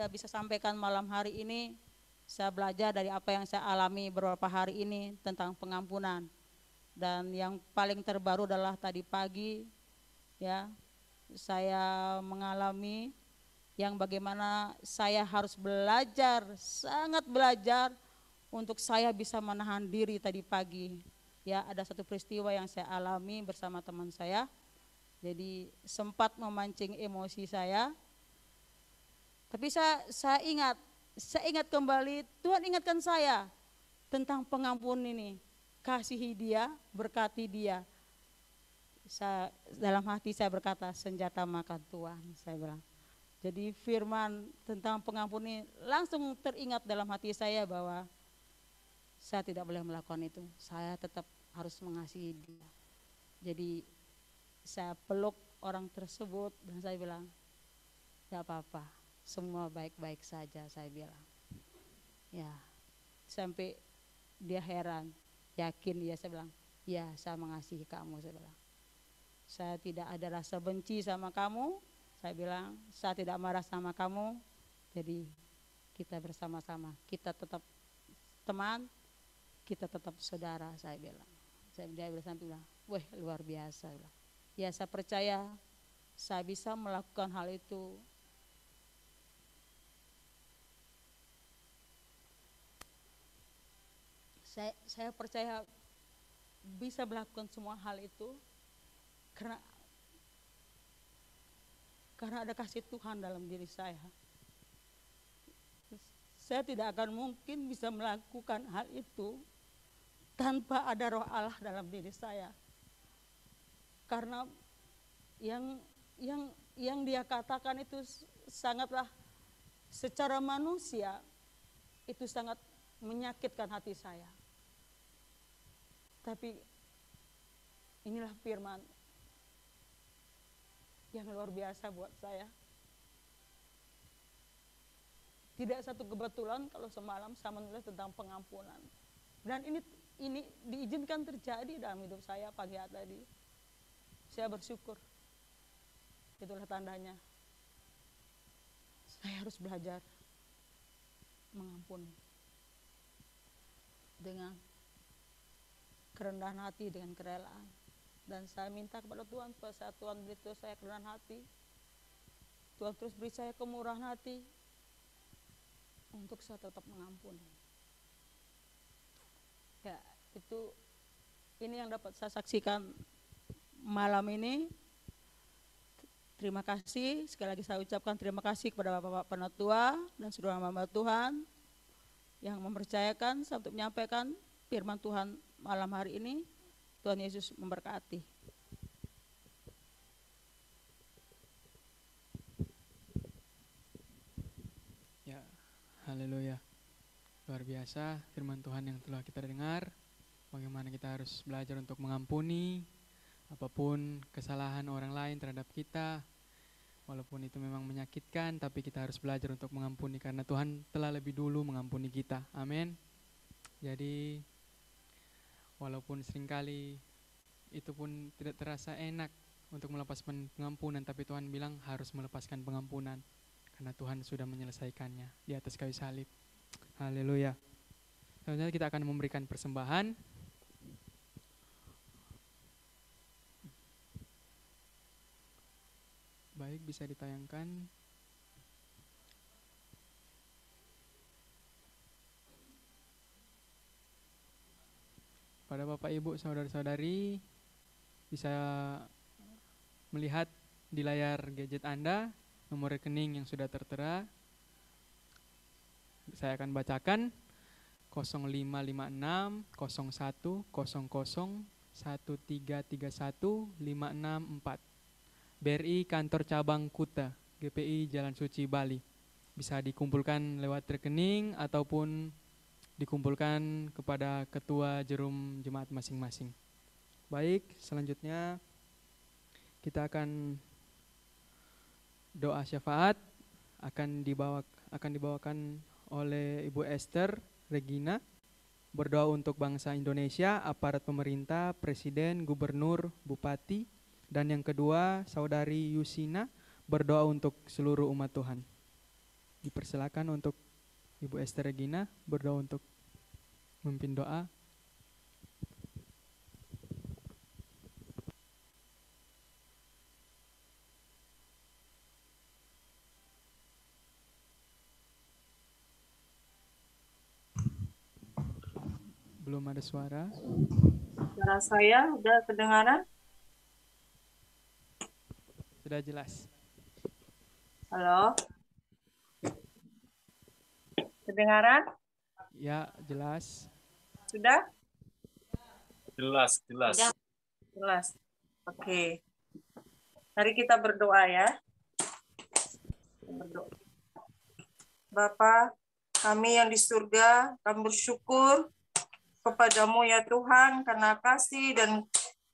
bisa sampaikan malam hari ini. Saya belajar dari apa yang saya alami beberapa hari ini tentang pengampunan. Dan yang paling terbaru adalah tadi pagi, ya, saya mengalami yang bagaimana saya harus belajar, sangat belajar untuk saya bisa menahan diri tadi pagi. Ya, ada satu peristiwa yang saya alami bersama teman saya, jadi sempat memancing emosi saya. Tapi saya ingat kembali, Tuhan ingatkan saya tentang pengampun ini. Kasihi dia, berkati dia. Dalam hati saya berkata, senjata makan Tuhan, saya bilang. Jadi firman tentang pengampun ini langsung teringat dalam hati saya bahwa saya tidak boleh melakukan itu. Saya tetap harus mengasihi dia. Jadi saya peluk orang tersebut dan saya bilang, tidak apa-apa, semua baik-baik saja, saya bilang. Ya, sampai dia heran, yakin ya, saya bilang, ya saya mengasihi kamu, saya bilang. Saya tidak ada rasa benci sama kamu, saya bilang, saya tidak marah sama kamu, jadi kita bersama-sama, kita tetap teman, kita tetap saudara, saya bilang. Dia bilang, sampai bilang, wah luar biasa. Ya saya percaya saya bisa melakukan hal itu. Saya percaya bisa melakukan semua hal itu karena ada kasih Tuhan dalam diri saya. Saya tidak akan mungkin bisa melakukan hal itu tanpa ada roh Allah dalam diri saya. Karena yang dia katakan itu sangatlah secara manusia itu sangat menyakitkan hati saya. Tapi inilah firman yang luar biasa buat saya. Tidak satu kebetulan kalau semalam saya menulis tentang pengampunan. Dan ini diizinkan terjadi dalam hidup saya pagi hari tadi. Saya bersyukur. Itulah tandanya. Saya harus belajar mengampuni. Dengan kerendahan hati, dengan kerelaan. Dan saya minta kepada Tuhan, supaya Tuhan beri saya kerendahan hati. Tuhan terus beri saya kemurahan hati. Untuk saya tetap mengampuni. Ya, ini yang dapat saya saksikan malam ini. Terima kasih, sekali lagi saya ucapkan terima kasih kepada Bapak-Bapak Penatua dan seluruh hamba Tuhan yang mempercayakan saya untuk menyampaikan firman Tuhan malam hari ini. Tuhan Yesus memberkati. Ya, haleluya. Luar biasa firman Tuhan yang telah kita dengar. Bagaimana kita harus belajar untuk mengampuni apapun kesalahan orang lain terhadap kita. Walaupun itu memang menyakitkan, tapi kita harus belajar untuk mengampuni karena Tuhan telah lebih dulu mengampuni kita. Amin. Jadi walaupun seringkali itu pun tidak terasa enak untuk melepaskan pengampunan, tapi Tuhan bilang harus melepaskan pengampunan karena Tuhan sudah menyelesaikannya di atas kayu salib. Haleluya. Selanjutnya kita akan memberikan persembahan. Baik, bisa ditayangkan. Pada Bapak Ibu, saudara-saudari, bisa melihat di layar gadget Anda nomor rekening yang sudah tertera. Saya akan bacakan 0556 01 00 1331 564. BRI Kantor Cabang Kuta, GPI Jalan Suci Bali. Bisa dikumpulkan lewat rekening ataupun dikumpulkan kepada ketua jerum jemaat masing-masing. Baik, selanjutnya kita akan doa syafaat akan dibawakan oleh Ibu Esther Regina. Berdoa untuk bangsa Indonesia, aparat pemerintah, presiden, gubernur, bupati. Dan yang kedua, Saudari Yusina berdoa untuk seluruh umat Tuhan. Dipersilakan untuk Ibu Esther Regina berdoa untuk memimpin doa. Belum ada suara. Suara saya udah kedengaran? Sudah jelas. Halo? Kedengaran? Ya, jelas. Sudah? Jelas. Jelas. Oke. Mari kita berdoa ya. Bapa kami yang di surga, kami bersyukur kepadamu ya Tuhan, karena kasih dan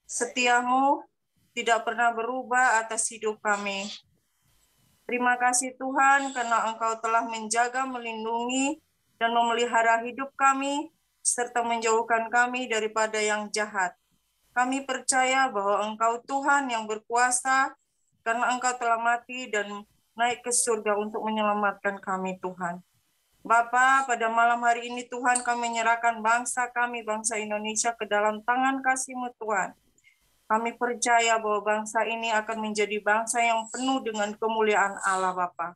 setiamu tidak pernah berubah atas hidup kami. Terima kasih Tuhan, karena Engkau telah menjaga, melindungi, dan memelihara hidup kami, serta menjauhkan kami daripada yang jahat. Kami percaya bahwa Engkau Tuhan yang berkuasa, karena Engkau telah mati dan naik ke surga untuk menyelamatkan kami Tuhan. Bapa, pada malam hari ini Tuhan kami menyerahkan bangsa kami, bangsa Indonesia ke dalam tangan kasih-Mu Tuhan. Kami percaya bahwa bangsa ini akan menjadi bangsa yang penuh dengan kemuliaan Allah Bapa.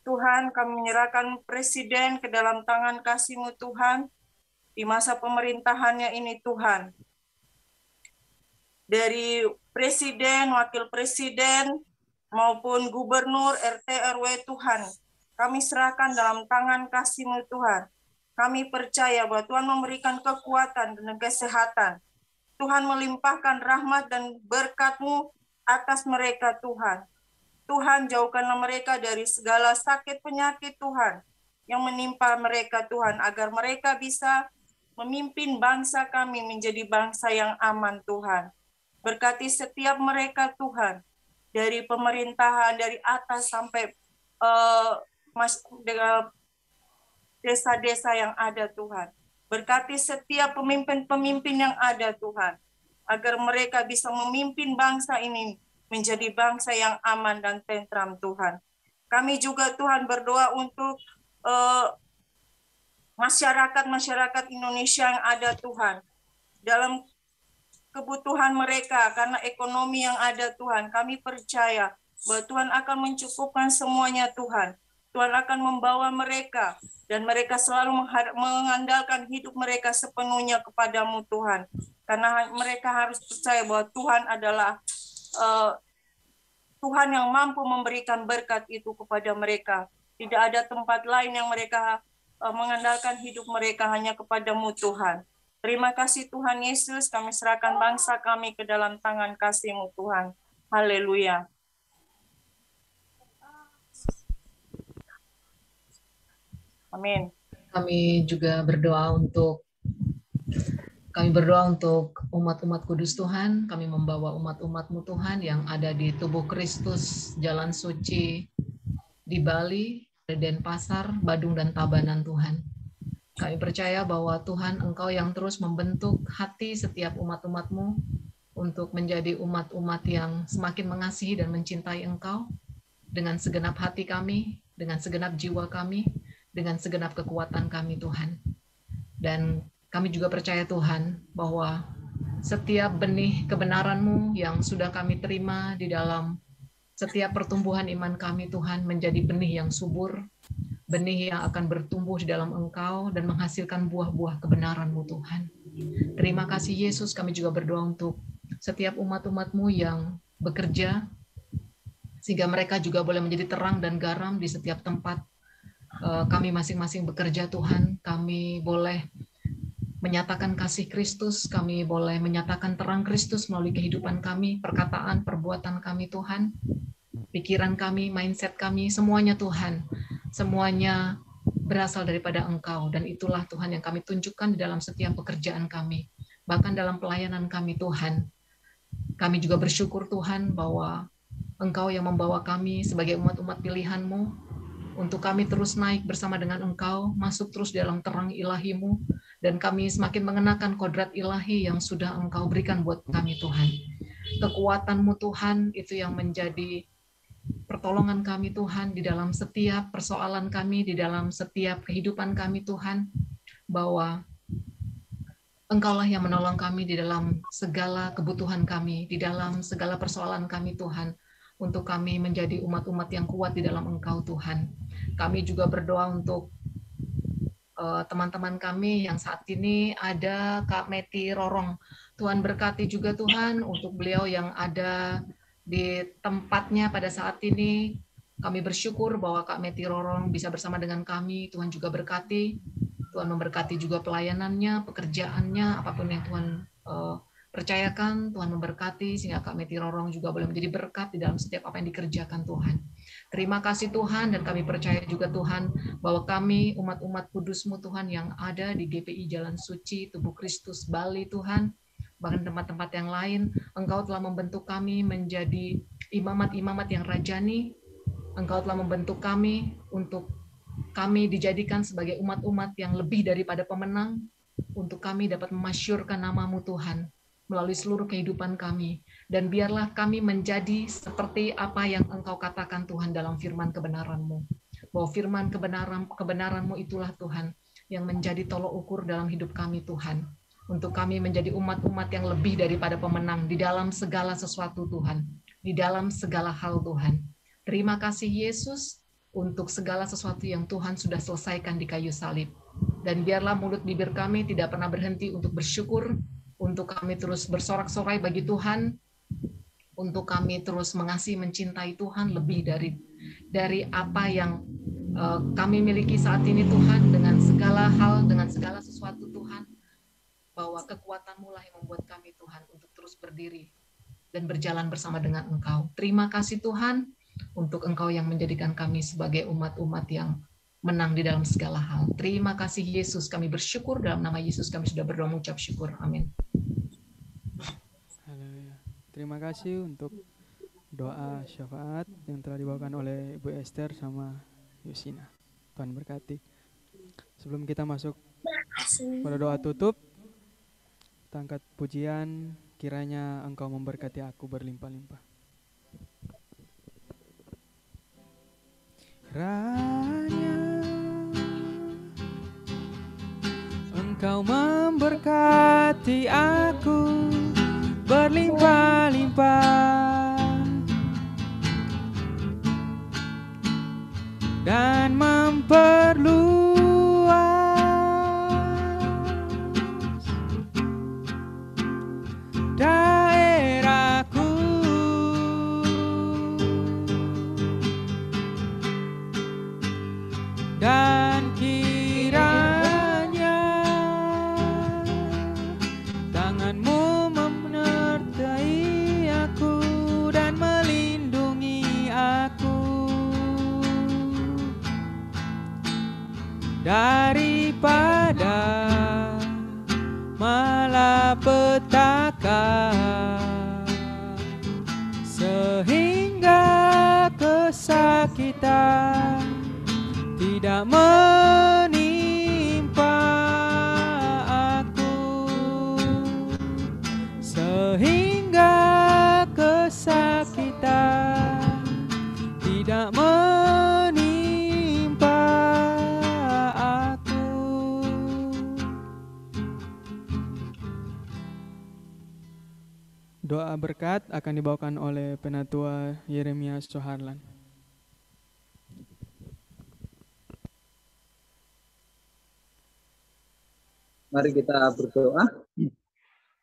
Tuhan, kami menyerahkan Presiden ke dalam tangan kasih-Mu Tuhan, di masa pemerintahannya ini Tuhan. Dari Presiden, Wakil Presiden, maupun Gubernur, RT, RW Tuhan, kami serahkan dalam tangan kasih-Mu Tuhan. Kami percaya bahwa Tuhan memberikan kekuatan dan kesehatan. Tuhan melimpahkan rahmat dan berkat-Mu atas mereka Tuhan. Tuhan, jauhkanlah mereka dari segala sakit penyakit Tuhan yang menimpa mereka Tuhan, agar mereka bisa memimpin bangsa kami menjadi bangsa yang aman Tuhan. Berkati setiap mereka Tuhan, dari pemerintahan, dari atas sampai desa-desa yang ada Tuhan. Berkati setiap pemimpin-pemimpin yang ada Tuhan, agar mereka bisa memimpin bangsa ini menjadi bangsa yang aman dan tentram Tuhan. Kami juga Tuhan berdoa untuk masyarakat Indonesia yang ada Tuhan, dalam kebutuhan mereka, karena ekonomi yang ada Tuhan, kami percaya bahwa Tuhan akan mencukupkan semuanya Tuhan. Tuhan akan membawa mereka, dan mereka selalu mengandalkan hidup mereka sepenuhnya kepadamu Tuhan. Karena mereka harus percaya bahwa Tuhan adalah Tuhan yang mampu memberikan berkat itu kepada mereka. Tidak ada tempat lain yang mereka mengandalkan hidup mereka, hanya kepadamu Tuhan. Terima kasih Tuhan Yesus, kami serahkan bangsa kami ke dalam tangan kasih-Mu Tuhan. Haleluya. Amin. Kami juga berdoa untuk umat-umat kudus Tuhan. Kami membawa umat-umat-Mu Tuhan yang ada di tubuh Kristus, Jalan Suci di Bali, Denpasar, Badung, dan Tabanan Tuhan. Kami percaya bahwa Tuhan Engkau yang terus membentuk hati setiap umat-umat-Mu untuk menjadi umat-umat yang semakin mengasihi dan mencintai Engkau dengan segenap hati kami, dengan segenap jiwa kami, dengan segenap kekuatan kami Tuhan. Dan kami juga percaya Tuhan bahwa setiap benih kebenaran-Mu yang sudah kami terima di dalam setiap pertumbuhan iman kami Tuhan menjadi benih yang subur, benih yang akan bertumbuh di dalam Engkau dan menghasilkan buah-buah kebenaran-Mu Tuhan. Terima kasih Yesus, kami juga berdoa untuk setiap umat-umat-Mu yang bekerja, sehingga mereka juga boleh menjadi terang dan garam di setiap tempat kami masing-masing bekerja Tuhan. Kami boleh menyatakan kasih Kristus, kami boleh menyatakan terang Kristus melalui kehidupan kami, perkataan, perbuatan kami Tuhan, pikiran kami, mindset kami, semuanya Tuhan. Semuanya berasal daripada Engkau, dan itulah Tuhan yang kami tunjukkan di dalam setiap pekerjaan kami, bahkan dalam pelayanan kami Tuhan. Kami juga bersyukur Tuhan bahwa Engkau yang membawa kami sebagai umat-umat pilihan-Mu, untuk kami terus naik bersama dengan Engkau, masuk terus dalam terang ilahi-Mu, dan kami semakin mengenakan kodrat ilahi yang sudah Engkau berikan buat kami Tuhan. Kekuatan-Mu Tuhan, itu yang menjadi pertolongan kami Tuhan di dalam setiap persoalan kami, di dalam setiap kehidupan kami Tuhan, bahwa Engkaulah yang menolong kami di dalam segala kebutuhan kami, di dalam segala persoalan kami Tuhan, untuk kami menjadi umat-umat yang kuat di dalam Engkau Tuhan. Kami juga berdoa untuk teman-teman kami yang saat ini ada Kak Meti Rorong. Tuhan berkati juga Tuhan untuk beliau yang ada di tempatnya pada saat ini. Kami bersyukur bahwa Kak Meti Rorong bisa bersama dengan kami. Tuhan juga berkati. Tuhan memberkati juga pelayanannya, pekerjaannya, apapun yang Tuhan Percayakan Tuhan memberkati sehingga Kak Meti Rorong juga boleh menjadi berkat di dalam setiap apa yang dikerjakan Tuhan. Terima kasih Tuhan, dan kami percaya juga Tuhan bahwa kami umat-umat kudus-Mu Tuhan yang ada di GPI Jalan Suci Tubuh Kristus Bali Tuhan, bahkan tempat-tempat yang lain, Engkau telah membentuk kami menjadi imamat-imamat yang rajani. Engkau telah membentuk kami untuk kami dijadikan sebagai umat-umat yang lebih daripada pemenang, untuk kami dapat memasyurkan nama-Mu Tuhan melalui seluruh kehidupan kami. Dan biarlah kami menjadi seperti apa yang Engkau katakan Tuhan dalam firman kebenaran-Mu. Bahwa firman kebenaran-Mu itulah Tuhan yang menjadi tolok ukur dalam hidup kami Tuhan. Untuk kami menjadi umat-umat yang lebih daripada pemenang di dalam segala sesuatu Tuhan. Di dalam segala hal Tuhan. Terima kasih Yesus untuk segala sesuatu yang Tuhan sudah selesaikan di kayu salib. Dan biarlah mulut bibir kami tidak pernah berhenti untuk bersyukur, untuk kami terus bersorak-sorai bagi Tuhan, untuk kami terus mengasihi, mencintai Tuhan lebih dari apa yang kami miliki saat ini Tuhan, dengan segala hal, dengan segala sesuatu Tuhan, bahwa kekuatan-Mu lah yang membuat kami Tuhan untuk terus berdiri dan berjalan bersama dengan Engkau. Terima kasih Tuhan untuk Engkau yang menjadikan kami sebagai umat-umat yang menang di dalam segala hal. Terima kasih Yesus, kami bersyukur dalam nama Yesus kami sudah berdoa mengucap syukur. Amin. Haleluya. Terima kasih untuk doa syafaat yang telah dibawakan oleh Ibu Esther sama Yusina. Tuhan berkati. Sebelum kita masuk pada doa tutup, kita angkat pujian, kiranya Engkau memberkati aku berlimpah-limpah. Kiranya Engkau memberkati aku berlimpah-limpah dan memperluas daerahku, dan kiranya tangan-Mu menyertai aku dan melindungi aku daripada malapetaka, sehingga kesakitan tidak menimpa aku, sehingga kesakitan tidak menimpa aku. Doa berkat akan dibawakan oleh Penatua Yeremia Soharlan. Mari kita berdoa.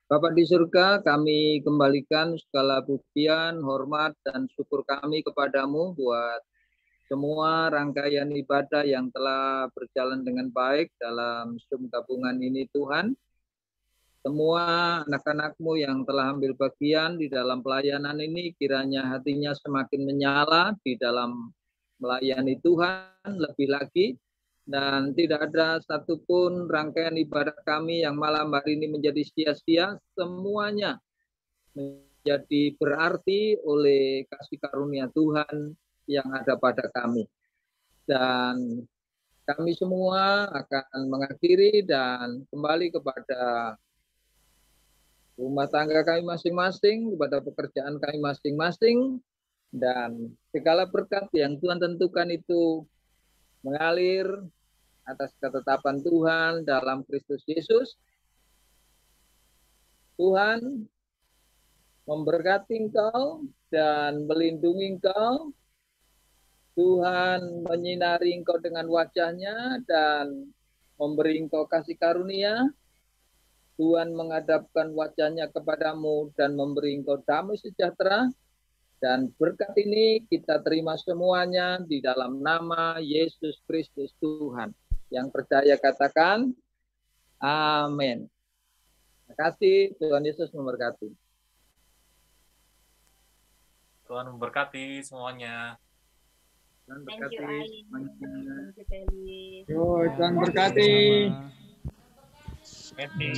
Bapa di surga, kami kembalikan segala pujian, hormat, dan syukur kami kepadamu buat semua rangkaian ibadah yang telah berjalan dengan baik dalam Zoom gabungan ini Tuhan. Semua anak-anak-Mu yang telah ambil bagian di dalam pelayanan ini, kiranya hatinya semakin menyala di dalam melayani Tuhan lebih lagi. Dan tidak ada satupun rangkaian ibadah kami yang malam hari ini menjadi sia-sia. Semuanya menjadi berarti oleh kasih karunia Tuhan yang ada pada kami. Dan kami semua akan mengakhiri dan kembali kepada rumah tangga kami masing-masing, kepada pekerjaan kami masing-masing. Dan segala berkat yang Tuhan tentukan itu mengalir atas ketetapan Tuhan dalam Kristus Yesus. Tuhan memberkati engkau dan melindungi engkau. Tuhan menyinari engkau dengan wajah-Nya dan memberi engkau kasih karunia. Tuhan menghadapkan wajah-Nya kepadamu dan memberi engkau damai sejahtera. Dan berkat ini kita terima semuanya di dalam nama Yesus Kristus Tuhan. Yang percaya katakan, amin. Terima kasih, Tuhan Yesus memberkati. Tuhan memberkati semuanya. Tuhan Thank you, berkati Ain. semuanya. Thank you, Feli. Tuhan berkati. Meti.